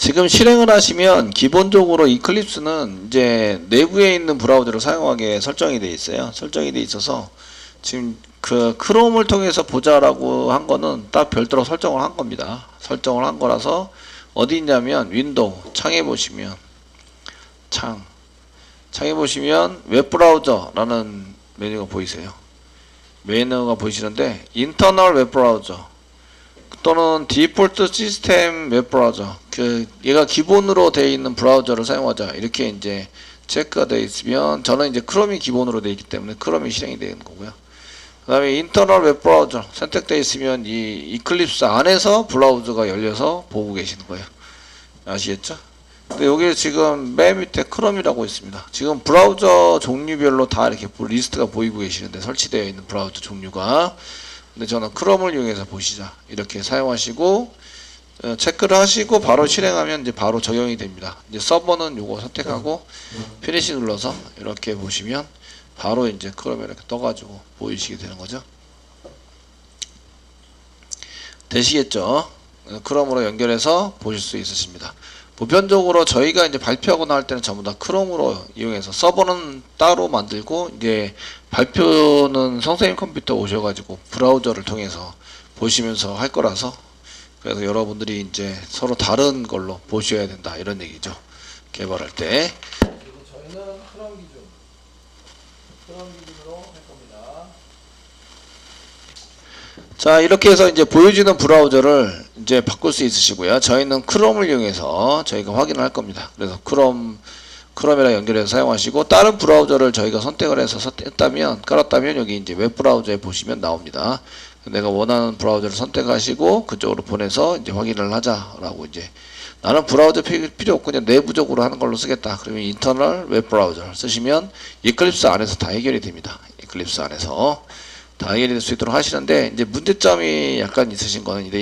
지금 실행을 하시면 기본적으로 이클립스는 이제 내부에 있는 브라우저를 사용하게 설정이 되어 있어요. 설정이 되어 있어서 지금 그 크롬을 통해서 보자라고 한 거는 딱 별도로 설정을 한 겁니다. 설정을 한 거라서 어디 있냐면 윈도우 창에 보시면 창에 보시면 웹브라우저라는 메뉴가 보이세요. 메뉴가 보이시는데 인터널 웹브라우저 또는 디폴트 시스템 웹브라우저 얘가 기본으로 되어 있는 브라우저를 사용하자 이렇게 이제 체크가 되어 있으면 저는 이제 크롬이 기본으로 되어 있기 때문에 크롬이 실행이 되는 거고요. 그 다음에 인터널 웹브라우저 선택되어 있으면 이 이클립스 안에서 브라우저가 열려서 보고 계시는 거예요. 아시겠죠? 근데 여기 지금 맨 밑에 크롬이라고 있습니다. 지금 브라우저 종류별로 다 이렇게 리스트가 보이고 계시는데 설치되어 있는 브라우저 종류가, 근데 저는 크롬을 이용해서 보시자 이렇게 사용하시고 체크를 하시고 바로 실행하면 이제 바로 적용이 됩니다. 이제 서버는 요거 선택하고 피니시 눌러서 이렇게 보시면 바로 이제 크롬에 이렇게 떠가지고 보이시게 되는 거죠. 되시겠죠? 크롬으로 연결해서 보실 수 있으십니다. 보편적으로 저희가 이제 발표하거나 할 때는 전부 다 크롬으로 이용해서 서버는 따로 만들고 이제 발표는 선생님 컴퓨터 오셔가지고 브라우저를 통해서 보시면서 할 거라서, 그래서 여러분들이 이제 서로 다른 걸로 보셔야 된다 이런 얘기죠. 개발할 때. 그리고 저희는 크롬 기준으로 할 겁니다. 자, 이렇게 해서 이제 보여지는 브라우저를 이제 바꿀 수 있으시고요. 저희는 크롬을 이용해서 저희가 확인을 할 겁니다. 그래서 크롬이랑 연결해서 사용하시고, 다른 브라우저를 저희가 선택을 해서 깔았다면 여기 이제 웹 브라우저에 보시면 나옵니다. 내가 원하는 브라우저를 선택하시고 그쪽으로 보내서 이제 확인을 하자라고, 이제 나는 브라우저 필요 없고 그냥 내부적으로 하는 걸로 쓰겠다. 그러면 인터널 웹 브라우저를 쓰시면 이클립스 안에서 다 해결이 됩니다. 이클립스 안에서 다 해결이 될 수 있도록 하시는데, 이제 문제점이 약간 있으신 거는 이제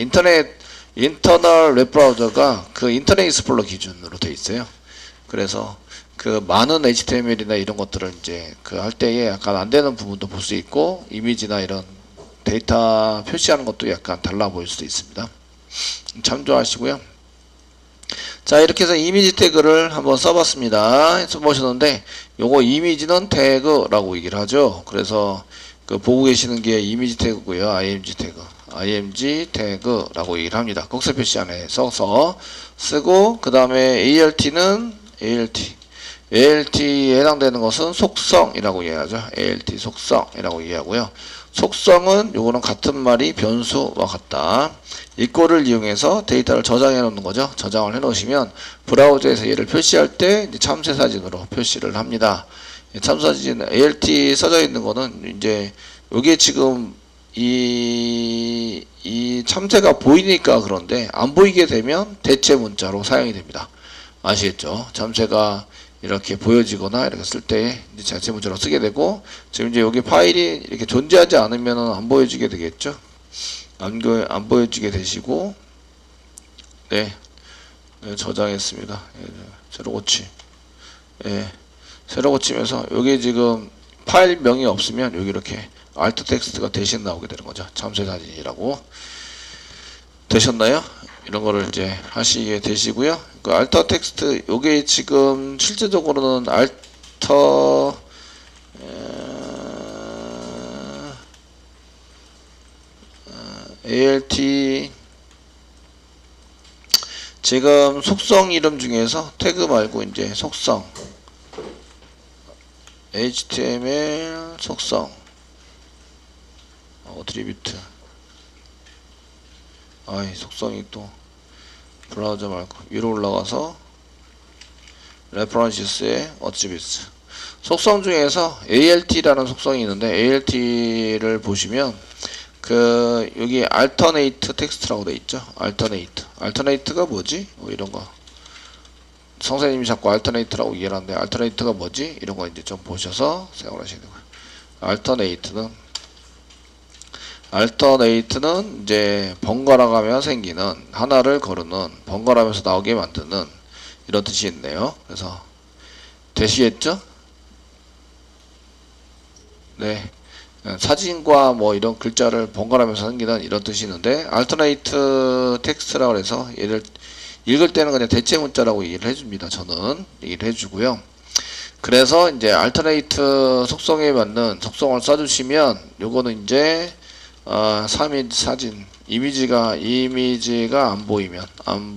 인터널 웹 브라우저가 그 인터넷 익스플로러 기준으로 되어 있어요. 그래서 그 많은 HTML이나 이런 것들을 이제 그 할 때에 약간 안 되는 부분도 볼 수 있고, 이미지나 이런 데이터 표시하는 것도 약간 달라 보일 수도 있습니다. 참조하시고요. 자, 이렇게 해서 이미지 태그를 한번 써봤습니다. 써보셨는데 요거 이미지는 태그라고 얘기를 하죠. 그래서 그 보고 계시는 게 이미지 태그고요. img 태그라고 얘기를 합니다. 곡선 표시 안에 써서 쓰고, 그 다음에 alt는 ALT에 해당되는 것은 속성이라고 이해하죠. ALT 속성이라고 이해하고요. 속성은 요거는 같은 말이 변수와 같다. 이꼴을 이용해서 데이터를 저장해 놓는 거죠. 저장을 해 놓으시면 브라우저에서 얘를 표시할 때 이제 참새 사진으로 표시를 합니다. 참새 사진 ALT 써져 있는 거는 이제 요게 지금 이 참새가 보이니까 그런데 안 보이게 되면 대체 문자로 사용이 됩니다. 아시겠죠? 참새가 이렇게 보여지거나 이렇게 쓸 때 자체 문자로 쓰게 되고, 지금 이제 여기 파일이 이렇게 존재하지 않으면 안 보여지게 되겠죠? 안 보여지게 되시고, 네, 저장했습니다. 새로 고치. 새로 고치면서 여기 지금 파일명이 없으면 여기 이렇게 알트 텍스트가 대신 나오게 되는 거죠. 참새 사진이라고. 되셨나요? 이런 거를 이제 하시게 되시고요. 그 알터 텍스트, 요게 지금 실제적으로는 ALT 지금 속성 이름 중에서 태그 말고 이제 속성 HTML 속성 어트리뷰트, 속성이 또 브라우저 말고 위로 올라가서 레퍼런시스의 어트리뷰트 속성 중에서 ALT라는 속성이 있는데, ALT를 보시면 그 여기 alternate 텍스트라고 돼 있죠. alternate가 뭐지? 이런 거 선생님이 자꾸 alternate라고 이해를 하는데 alternate가 뭐지? 이런 거 이제 좀 보셔서 사용을 하시는 거예요. alternate는 이제 번갈아 가며 생기는, 하나를 거르는, 번갈아면서 나오게 만드는 이런 뜻이 있네요. 그래서 되시겠죠? 네. 사진과 뭐 이런 글자를 번갈아면서 생기는 이런 뜻이 있는데, alternate 텍스트라고 해서 얘를 읽을 때는 그냥 대체 문자라고 얘기를 해줍니다. 저는 얘기를 해주고요. 그래서 이제 알터네이트 속성에 맞는 속성을 써주시면 요거는 이제 3인 사진 이미지가 안 보이면 안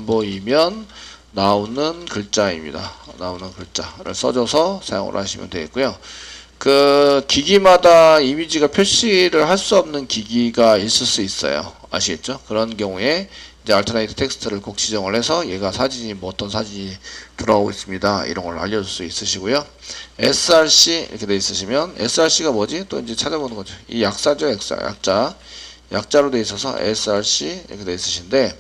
보이면 나오는 글자입니다. 나오는 글자를 써줘서 사용을 하시면 되겠고요. 그 기기마다 이미지가 표시를 할 수 없는 기기가 있을 수 있어요. 아시겠죠? 그런 경우에 이제 알터네이트 텍스트를 꼭 지정을 해서 얘가 사진이 뭐 어떤 사진이 들어가고 있습니다. 이런 걸 알려줄 수 있으시고요. src 이렇게 돼 있으시면 src가 뭐지? 또 이제 찾아보는 거죠. 이 약자죠, 약자로 돼 있어서 src 이렇게 돼 있으신데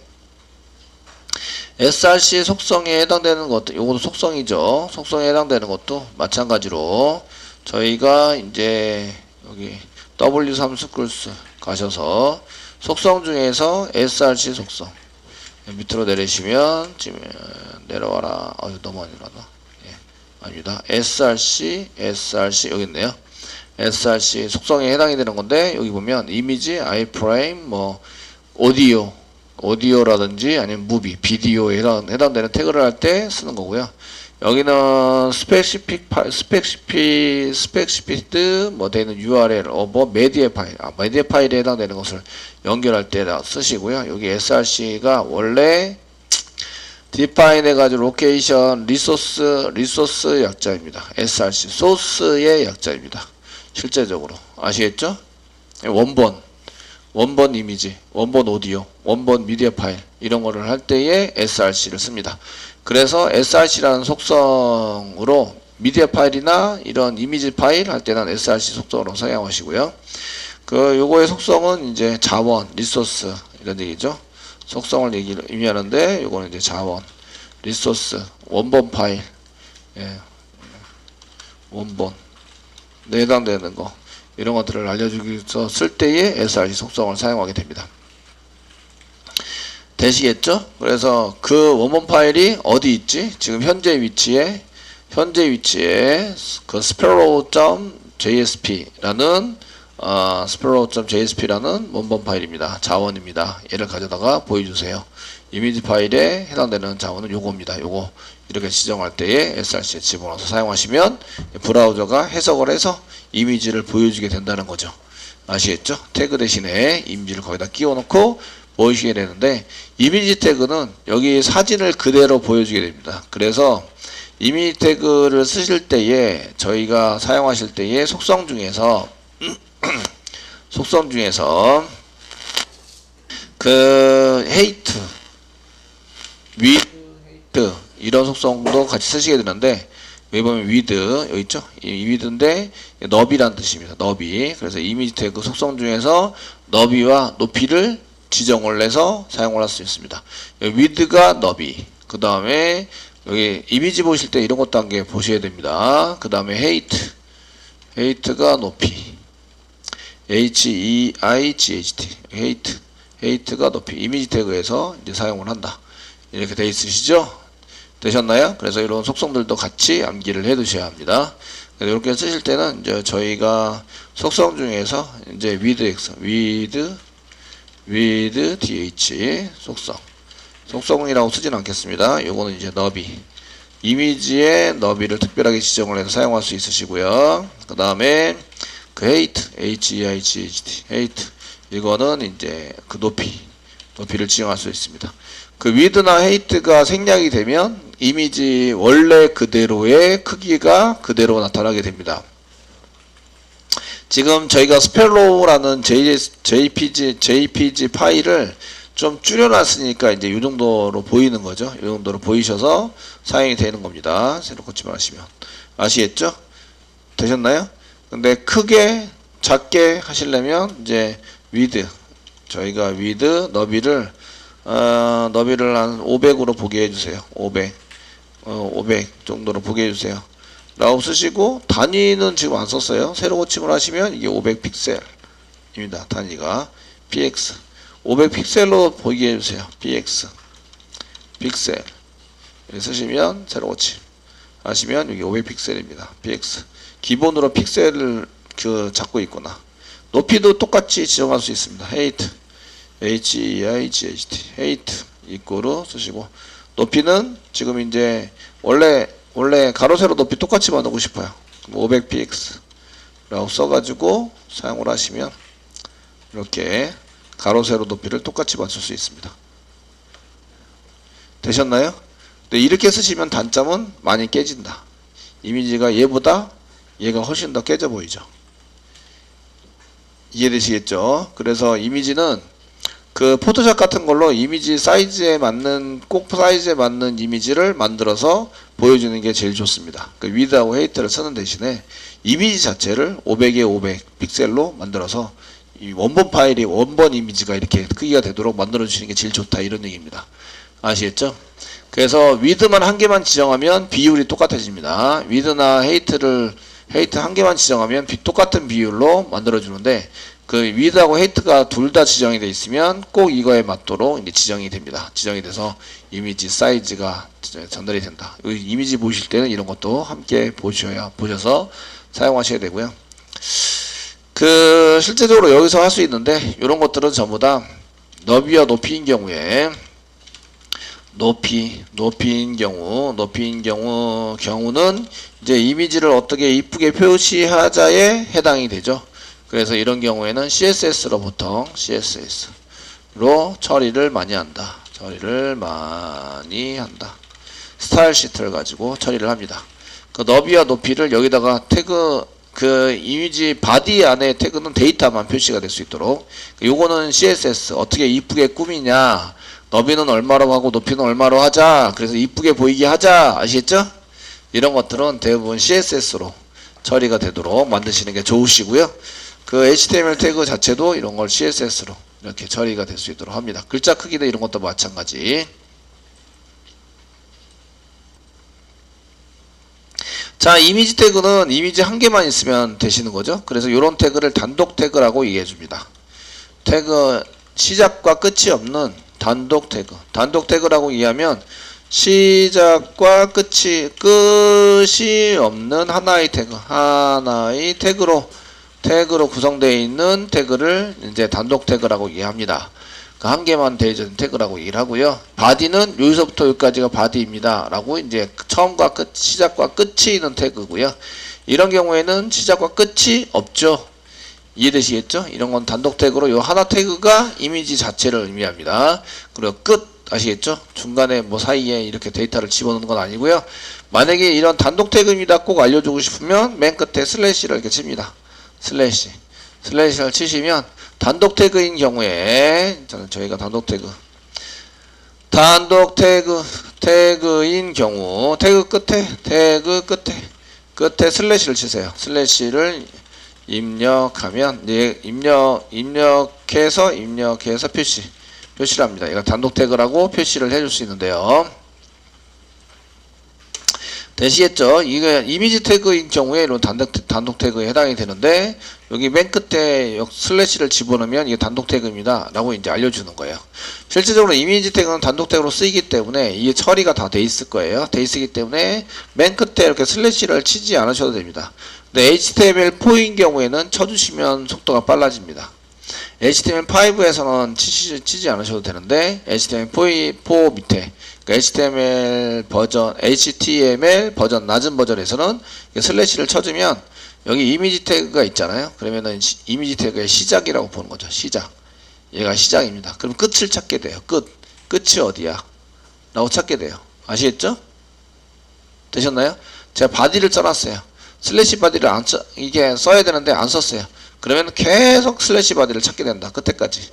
src 속성에 해당되는 것도 요것도 속성이죠. 속성에 해당되는 것도 마찬가지로 저희가 이제 여기 W3 스쿨스 가셔서 속성 중에서 src 속성 밑으로 내리시면 지금 내려와라. 너무 안 내려왔나? 예, 아닙니다. src 여기 있네요. src 속성에 해당이 되는 건데 여기 보면 이미지, 아이프레임, 뭐 오디오라든지 아니면 무비, 비디오에 해당되는 태그를 할 때 쓰는 거고요. 여기는 스펙시피드 뭐 되는 URL 뭐 메디아 파일에 해당되는 것을 연결할 때 쓰시고요. 여기 src가 원래 define 해가지고 location 리소스 약자입니다. src 소스의 약자입니다. 실제적으로 아시겠죠? 원본 이미지, 원본 오디오, 원본 미디어 파일 이런 거를 할 때에 src를 씁니다. 그래서 src라는 속성으로 미디어 파일이나 이런 이미지 파일 할 때는 src 속성으로 사용하시고요. 요거의 속성은 이제 자원, 리소스 이런 얘기죠. 속성을 의미하는데 요거는 이제 자원, 리소스, 원본 파일, 원본에 해당되는 거 이런 것들을 알려주기 위해서 쓸 때에 src 속성을 사용하게 됩니다. 되시겠죠? 그래서 그 원본 파일이 어디 있지? 지금 현재 위치에 그 sparrow.jsp라는 sparrow.jsp라는 원본 파일입니다. 자원입니다. 얘를 가져다가 보여주세요. 이미지 파일에 해당되는 자원은 요겁니다. 요거 이렇게 지정할 때에 src에 집어넣어서 사용하시면 브라우저가 해석을 해서 이미지를 보여주게 된다는 거죠. 아시겠죠? 태그 대신에 이미지를 거기다 끼워놓고 보여주게 되는데 이미지 태그는 여기 사진을 그대로 보여주게 됩니다. 그래서 이미지 태그를 쓰실 때에 저희가 사용하실 때에 속성 중에서 그 hate, with 이런 속성도 같이 쓰시게 되는데 여기 보면 with 여기 있죠? 이 with인데 너비란 뜻입니다. 너비. 그래서 이미지 태그 속성 중에서 너비와 높이를 지정을 해서 사용을 할 수 있습니다. width가 너비. 그 다음에 여기 이미지 보실 때 이런 것도 한 개 보셔야 됩니다. 그 다음에 height가 높이. height. height가 높이. 이미지 태그에서 이제 사용을 한다. 이렇게 돼 있으시죠? 되셨나요? 그래서 이런 속성들도 같이 암기를 해 두셔야 합니다. 이렇게 쓰실 때는 이제 저희가 속성 중에서 이제 with th 속성이라고 쓰진 않겠습니다. 요거는 이제 너비, 이미지의 너비를 특별하게 지정을 해서 사용할 수 있으시고요. 그 다음에 그 height 이거는 이제 그 높이를 지정할 수 있습니다. 그 width나 height가 생략이 되면 이미지 원래 그대로의 크기가 그대로 나타나게 됩니다. 지금 저희가 sparrow라는 JPG 파일을 좀 줄여놨으니까 이제 이 정도로 보이는 거죠. 이 정도로 보이셔서 사용이 되는 겁니다. 새로 꽂지 마시면. 아시겠죠? 되셨나요? 근데 크게 작게 하시려면 이제 저희가 width 너비를 한 500으로 보게 해주세요. 500 정도로 보게 해주세요. 라고 쓰시고 단위는 지금 안 썼어요. 새로 고침을 하시면 이게 500픽셀입니다. 단위가 px 500픽셀로 보이게 해주세요. px 픽셀 쓰시면 새로 고침 하시면 이게 500픽셀입니다. px 기본으로 픽셀을 잡고 있구나. 높이도 똑같이 지정할 수 있습니다. height height 이꼬르 쓰시고, 높이는 지금 이제 원래 가로 세로 높이 똑같이 만들고 싶어요. 500px 라고 써가지고 사용을 하시면 이렇게 가로 세로 높이를 똑같이 맞출 수 있습니다. 되셨나요? 근데 이렇게 쓰시면 단점은 많이 깨진다. 이미지가 얘보다 얘가 훨씬 더 깨져 보이죠. 이해되시겠죠? 그래서 이미지는 그 포토샵 같은 걸로 이미지 사이즈에 맞는, 꼭 사이즈에 맞는 이미지를 만들어서 보여주는 게 제일 좋습니다. 그 위드하고 헤이트를 쓰는 대신에 이미지 자체를 500에 500 픽셀로 만들어서 이 원본 파일이 원본 이미지가 이렇게 크기가 되도록 만들어 주시는 게 제일 좋다, 이런 얘기입니다. 아시겠죠? 그래서 위드만 한 개만 지정하면 비율이 똑같아집니다. 위드나 헤이트 한 개만 지정하면 똑같은 비율로 만들어 주는데, 그 위드하고 헤이트가 둘 다 지정이 되어 있으면 꼭 이거에 맞도록 이제 지정이 됩니다. 지정이 돼서 이미지 사이즈가 전달이 된다. 이미지 보실 때는 이런 것도 함께 보셔서 사용하셔야 되고요. 그 실제적으로 여기서 할 수 있는데, 이런 것들은 전부 다 너비와 높이인 경우에, 높이인 경우는 이제 이미지를 어떻게 이쁘게 표시하자에 해당이 되죠. 그래서 이런 경우에는 CSS로 보통 CSS로 처리를 많이 한다. 스타일 시트를 가지고 처리를 합니다. 그 너비와 높이를 여기다가 태그, 그 이미지 바디 안에 태그는 데이터만 표시가 될 수 있도록, 요거는 CSS 어떻게 이쁘게 꾸미냐, 너비는 얼마로 하고 높이는 얼마로 하자, 그래서 이쁘게 보이게 하자, 아시겠죠? 이런 것들은 대부분 CSS로 처리가 되도록 만드시는 게 좋으시고요. 그 HTML 태그 자체도 이런 걸 CSS로 이렇게 처리가 될 수 있도록 합니다. 글자 크기도 이런 것도 마찬가지. 자, 이미지 태그는 이미지 한 개만 있으면 되시는 거죠. 그래서 이런 태그를 단독 태그라고 얘기해 줍니다. 태그, 시작과 끝이 없는 단독 태그라고 이해하면 시작과 끝이 없는 하나의 태그로 구성되어 있는 태그를 이제 단독 태그라고 이해합니다. 그 한 개만 되어있는 태그라고 얘기를 하고요. 바디는 여기서부터 여기까지가 바디입니다 라고 이제 처음과 끝, 시작과 끝이 있는 태그고요. 이런 경우에는 시작과 끝이 없죠. 이해되시겠죠? 이런 건 단독 태그로, 요 하나 태그가 이미지 자체를 의미합니다. 그리고 끝, 아시겠죠? 중간에 뭐 사이에 이렇게 데이터를 집어넣는 건 아니고요. 만약에 이런 단독 태그입니다 꼭 알려주고 싶으면 맨 끝에 슬래시를 이렇게 칩니다. 슬래시를 치시면 단독 태그인 경우에, 저희가 태그인 경우 태그 끝에 슬래시를 치세요. 슬래시를 입력하면 입력해서 표시를 합니다. 이거 단독 태그라고 표시를 해줄 수 있는데요. 되시겠죠? 이게 이미지 태그인 경우에 이런 단독 태그에 해당이 되는데, 여기 맨 끝에 슬래시를 집어넣으면 이게 단독 태그입니다 라고 이제 알려주는 거예요. 실질적으로 이미지 태그는 단독 태그로 쓰이기 때문에 이게 처리가 다 돼 있을 거예요. 돼 있기 때문에 맨 끝에 이렇게 슬래시를 치지 않으셔도 됩니다. 근데 HTML4인 경우에는 쳐주시면 속도가 빨라집니다. HTML5에서는 치지 않으셔도 되는데, HTML4 밑에, HTML 버전 낮은 버전에서는 슬래시를 쳐주면 여기 이미지 태그가 있잖아요. 그러면은 이미지 태그의 시작이라고 보는 거죠. 시작. 얘가 시작입니다. 그럼 끝을 찾게 돼요. 끝이 어디야? 라고 찾게 돼요. 아시겠죠? 되셨나요? 제가 바디를 써놨어요. 슬래시 바디를 이게 써야 되는데 안 썼어요. 그러면 계속 슬래시 바디를 찾게 된다. 끝에까지.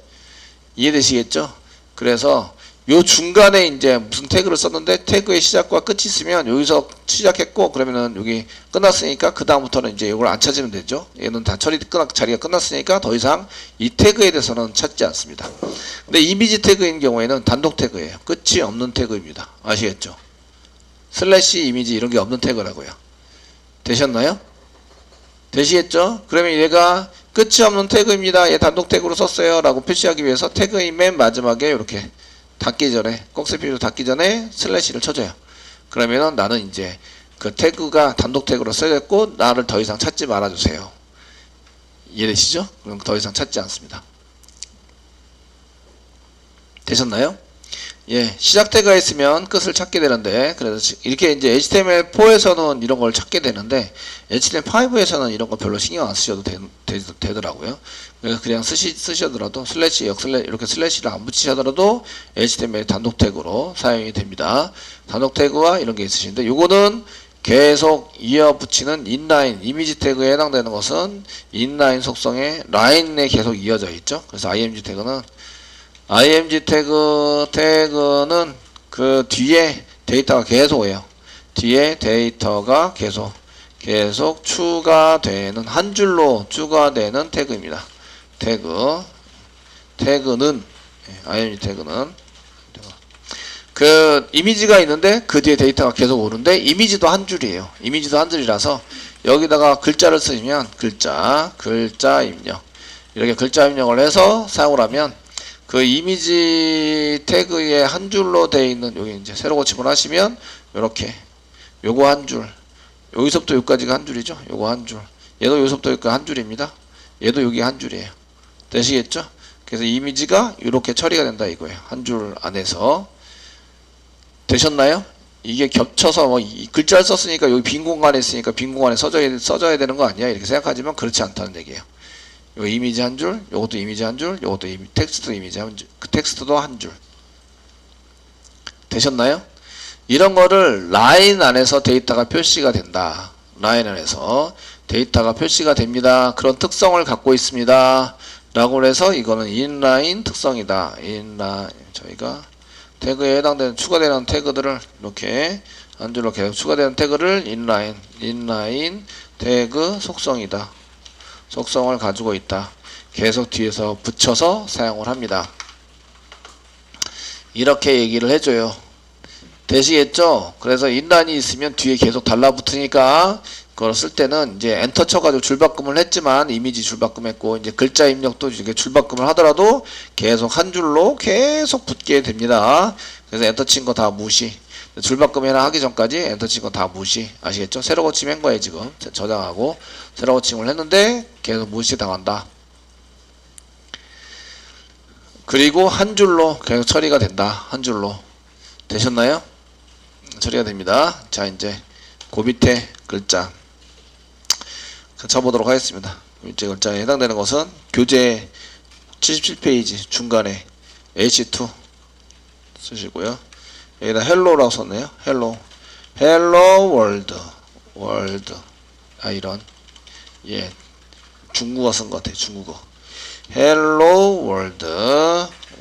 이해되시겠죠? 그래서 요 중간에 이제 무슨 태그를 썼는데 태그의 시작과 끝이 있으면 여기서 시작했고, 그러면은 여기 끝났으니까 그 다음부터는 이제 이걸 안 찾으면 되죠. 얘는 다 자리가 끝났으니까 더 이상 이 태그에 대해서는 찾지 않습니다. 근데 이미지 태그인 경우에는 단독 태그예요. 끝이 없는 태그입니다. 아시겠죠? 슬래시 이미지 이런 게 없는 태그라고요. 되셨나요? 되시겠죠? 그러면 얘가 끝이 없는 태그입니다. 얘 단독 태그로 썼어요 라고 표시하기 위해서 태그의 맨 마지막에 이렇게 닫기 전에, 꼭지표로 닫기 전에 슬래시를 쳐줘요. 그러면은 나는 이제 그 태그가 단독 태그로 써졌고 나를 더 이상 찾지 말아주세요. 이해되시죠? 그럼 더 이상 찾지 않습니다. 되셨나요? 예, 시작 태그가 있으면 끝을 찾게 되는데, 그래서 이렇게 이제 HTML4에서는 이런 걸 찾게 되는데, HTML5에서는 이런 거 별로 신경 안 쓰셔도 되더라고요. 그래서 그냥 쓰시더라도, 이렇게 슬래시를 안 붙이셔더라도 HTML 단독 태그로 사용이 됩니다. 단독 태그와 이런 게 있으신데, 요거는 계속 이어 붙이는 인라인, 이미지 태그에 해당되는 것은 인라인 속성의 라인에 계속 이어져 있죠. 그래서 img 태그는 그 뒤에 데이터가 계속 오요. 뒤에 데이터가 계속 추가되는, 한 줄로 추가되는 태그입니다. 태그는 img 태그는 그 이미지가 있는데 그 뒤에 데이터가 계속 오는데 이미지도 한 줄이에요. 이미지도 한 줄이라서 여기다가 글자를 쓰시면 글자 입력, 이렇게 글자 입력을 해서 사용을 하면 그 이미지 태그에 한 줄로 되어 있는, 여기 이제 세로 고침을 하시면 요렇게 요거 한 줄, 여기서부터 여기까지가 한 줄이죠. 요거 한 줄, 얘도 여기서부터 여기까지 한 줄입니다. 얘도 여기 한 줄이에요. 되시겠죠? 그래서 이미지가 이렇게 처리가 된다 이거예요. 한 줄 안에서. 되셨나요? 이게 겹쳐서 뭐 이 글자를 썼으니까 여기 빈 공간에 있으니까 빈 공간에 써져야 되는 거 아니야? 이렇게 생각하지만 그렇지 않다는 얘기예요. 요 이미지 한 줄, 요것도 이미지 한 줄, 요것도 텍스트도 이미지 한 줄, 그 텍스트도 한 줄. 되셨나요? 이런 거를 라인 안에서 데이터가 표시가 된다. 라인 안에서 데이터가 표시가 됩니다. 그런 특성을 갖고 있습니다. 라고 해서 이거는 인라인 특성이다. 인라인, 저희가 태그에 해당되는 추가되는 태그들을 이렇게 한 줄로 계속 추가되는 태그를 인라인 태그 속성이다. 속성을 가지고 있다. 계속 뒤에서 붙여서 사용을 합니다. 이렇게 얘기를 해줘요. 되시겠죠? 그래서 인라인이 있으면 뒤에 계속 달라붙으니까 그걸 쓸 때는 이제 엔터 쳐가지고 줄바꿈을 했지만 이미지 줄바꿈했고 이제 글자 입력도 이렇게 줄바꿈을 하더라도 계속 한 줄로 계속 붙게 됩니다. 그래서 엔터 친 거 다 무시. 줄바꿈이나 하기 전까지 엔터 친 거 다 무시. 아시겠죠? 새로 고침한 거예요 지금. 저장하고 새로 고침을 했는데 계속 무시 당한다. 그리고 한 줄로 계속 처리가 된다. 한 줄로. 되셨나요? 처리가 됩니다. 자, 이제 그 밑에 글자 쳐보도록 하겠습니다. 밑에 글자에 해당되는 것은 교재 77페이지 중간에 H2 쓰시고요. 여기다 헬로라고 썼네요. 헬로 월드 이런, 예, 중국어 쓴 것 같아요. 중국어. 헬로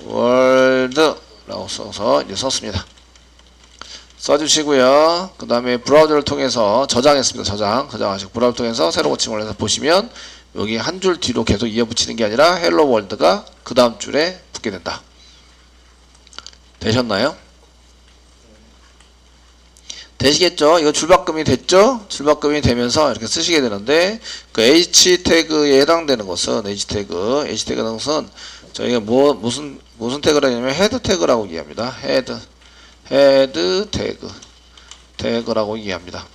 월드라고 써서 이제 썼습니다. 써주시고요. 그 다음에 브라우저를 통해서 저장했습니다. 저장하시고 브라우저 통해서 새로 고침을 해서 보시면 여기 한 줄 뒤로 계속 이어붙이는 게 아니라 헬로 월드가 그 다음 줄에 붙게 된다. 되셨나요? 되시겠죠? 이거 줄바꿈이 됐죠? 줄바꿈이 되면서 이렇게 쓰시게 되는데 그 H 태그에 해당되는 것은 H 태그라는 것은 저희가 무슨 태그라냐면 헤드 태그라고 얘기합니다. 헤드 태그라고 얘기합니다.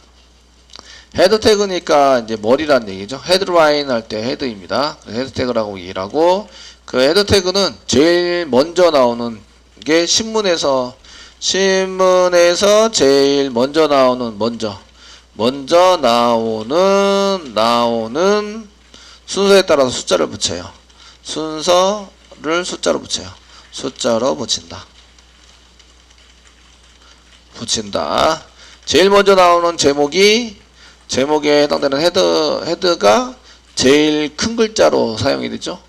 헤드 태그니까 이제 머리란 얘기죠. 헤드라인 할 때 헤드입니다. 헤드 태그라고 얘기하고, 그 헤드 태그는 제일 먼저 나오는 게 신문에서 제일 먼저 나오는 순서에 따라서 숫자를 붙여요. 순서를 숫자로 붙여요. 숫자로 붙인다. 제일 먼저 나오는 제목에 해당되는 헤드가 제일 큰 글자로 사용이 되죠.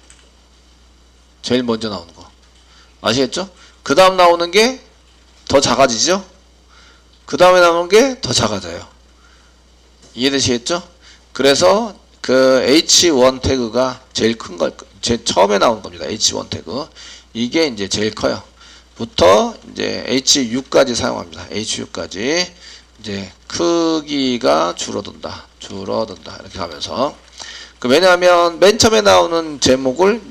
제일 먼저 나오는 거. 아시겠죠? 그 다음 나오는 게 더 작아지죠? 그 다음에 나오는 게 더 작아져요. 이해되시겠죠? 그래서 그 H1 태그가 제일 큰 걸, 처음에 나온 겁니다. H1 태그. 이게 이제 제일 커요. 부터 이제 H6까지 사용합니다. H6까지 이제 크기가 줄어든다. 이렇게 가면서. 왜냐하면 맨 처음에 나온 제목을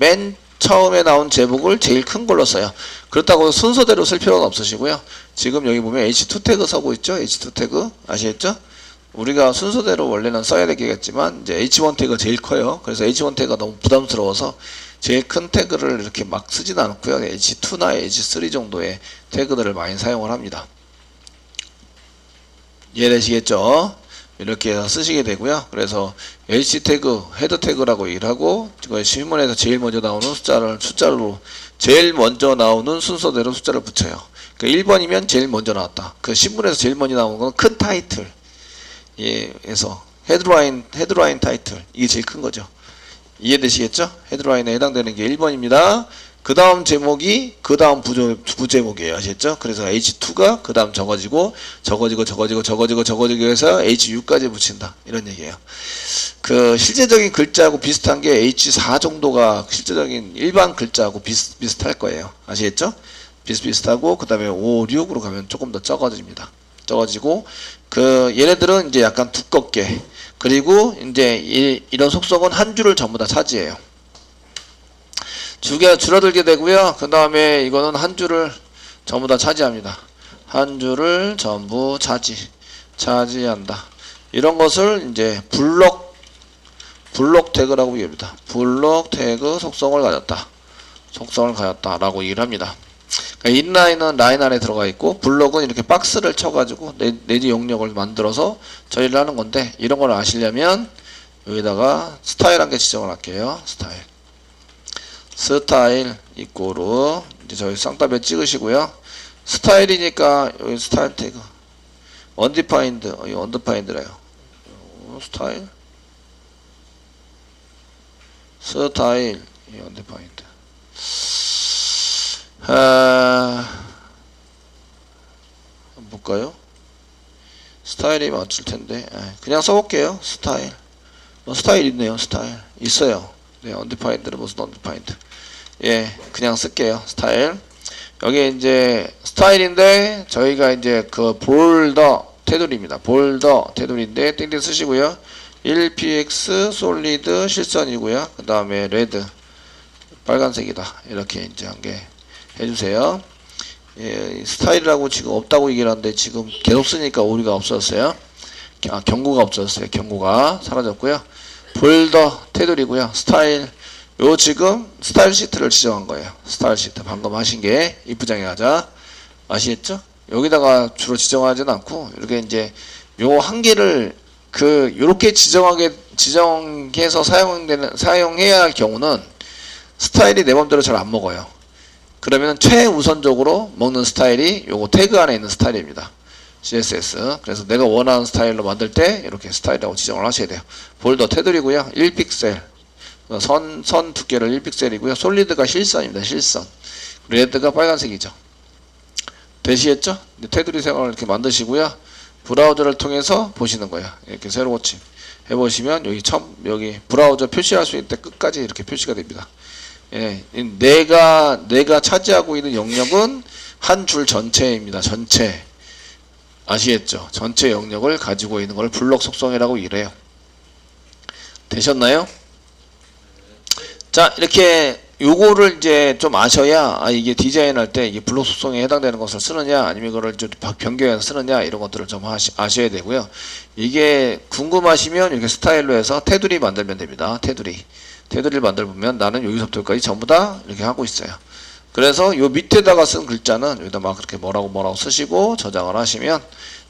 제일 큰 걸로 써요. 그렇다고 순서대로 쓸 필요는 없으시고요. 지금 여기 보면 H2 태그 서고 있죠. H2 태그 아시겠죠? 우리가 순서대로 원래는 써야 되겠지만 이제 H1 태그가 제일 커요. 그래서 H1 태그가 너무 부담스러워서 제일 큰 태그를 이렇게 막 쓰진 않고요. H2나 H3 정도의 태그들을 많이 사용을 합니다. 이해되시겠죠? 이렇게 해서 쓰시게 되고요. 그래서 H 태그, 헤드 태그라고 일하고 신문에서 제일 먼저 나오는 숫자로 제일 먼저 나오는 순서대로 숫자를 붙여요. 그러니까 1번이면 제일 먼저 나왔다. 그 신문에서 제일 먼저 나오는 건 큰 타이틀. 예, 그래서 헤드라인 타이틀. 이게 제일 큰 거죠. 이해되시겠죠? 헤드라인에 해당되는 게 1번입니다. 그 다음 제목이 그 다음 부제목이에요. 아시겠죠? 그래서 H2가 그 다음 적어지고 해서 H6까지 붙인다. 이런 얘기예요. 그 실제적인 글자하고 비슷한 게 H4 정도가 실제적인 일반 글자하고 비슷할 거예요. 아시겠죠? 비슷비슷하고 그 다음에 5, 6으로 가면 조금 더 적어집니다. 적어지고 그 얘네들은 이제 약간 두껍게 그리고 이제 이런 속성은 한 줄을 전부 다 차지해요. 주기가 줄어들게 되고요. 그 다음에 이거는 한 줄을 전부 다 차지합니다. 한 줄을 전부 차지한다. 이런 것을 이제 블록 태그라고 얘기합니다. 블록 태그 속성을 가졌다라고 얘기를 합니다. 그러니까 인라인은 라인 안에 들어가 있고 블록은 이렇게 박스를 쳐가지고 내지 용력을 만들어서 처리를 하는 건데 이런 걸 아시려면 여기다가 스타일 한 개 지정을 할게요. 스타일 이꼬르 이제 저희 쌍따옴에 찍으시고요. 스타일이니까 여기 스타일 태그 undefined undefined래요. 스타일 undefined 볼까요? 스타일이 맞출 텐데 그냥 써볼게요. 스타일 있네요. 스타일 있어요. 네, undefined는 무슨 undefined? 예, 그냥 쓸게요. 스타일. 여기 이제 스타일인데 저희가 이제 그 볼더 테두리입니다. 볼더 테두리인데 땡땡 쓰시고요. 1px 솔리드 실선이고요. 그 다음에 레드 빨간색이다. 이렇게 이제 한 개 해주세요. 예, 스타일이라고 지금 없다고 얘기를 하는데 지금 계속 쓰니까 오류가 없어졌어요. 경고가 없어졌어요. 경고가 사라졌고요. 볼더 테두리고요. 스타일 요 지금 스타일 시트를 지정한 거예요. 스타일 시트 방금 하신 게 이쁘장에 하자. 아시겠죠? 여기다가 주로 지정하지는 않고 이렇게 이제 요 한 개를 요렇게 지정해서 사용해야 할 경우는 스타일이 내 맘대로 잘 안 먹어요. 그러면 최우선적으로 먹는 스타일이 요거 태그 안에 있는 스타일입니다. CSS. 그래서 내가 원하는 스타일로 만들 때 이렇게 스타일이라고 지정을 하셔야 돼요. 볼더 테두리고요. 1픽셀. 선 두께를 1픽셀이고요. 솔리드가 실선입니다. 실선. 레드가 빨간색이죠. 되시겠죠? 테두리 색을 이렇게 만드시고요. 브라우저를 통해서 보시는 거예요. 이렇게 세로 고침 해보시면 여기 브라우저 표시할 수 있는 때 끝까지 이렇게 표시가 됩니다. 예, 내가 차지하고 있는 영역은 한 줄 전체입니다. 전체. 아시겠죠? 전체 영역을 가지고 있는 걸 블록 속성이라고 이래요. 되셨나요? 자, 이렇게 요거를 이제 좀 아셔야 이게 디자인할 때 이게 블록 속성에 해당되는 것을 쓰느냐 아니면 이거를 좀 변경해서 쓰느냐 이런 것들을 좀 아셔야 되고요. 이게 궁금하시면 이렇게 스타일로 해서 테두리 만들면 됩니다. 테두리를 만들면 나는 여기서부터까지 전부 다 이렇게 하고 있어요. 그래서 요 밑에다가 쓴 글자는 여기다 막 그렇게 뭐라고 쓰시고 저장을 하시면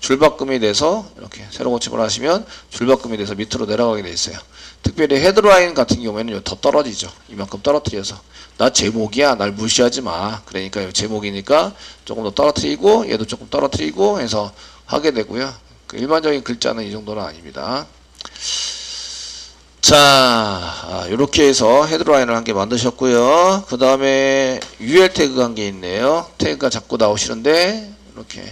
줄바꿈이 돼서 이렇게 세로 고침을 하시면 줄바꿈이 돼서 밑으로 내려가게 돼 있어요. 특별히 헤드라인 같은 경우에는 더 떨어지죠. 이만큼 떨어뜨려서 나 제목이야 날 무시하지 마. 그러니까 제목이니까 조금 더 떨어뜨리고 얘도 조금 떨어뜨리고 해서 하게 되고요. 일반적인 글자는 이 정도는 아닙니다. 자, 이렇게 해서 헤드라인을 한 개 만드셨고요. 그 다음에 UL 태그가 한 개 있네요. 태그가 자꾸 나오시는데 이렇게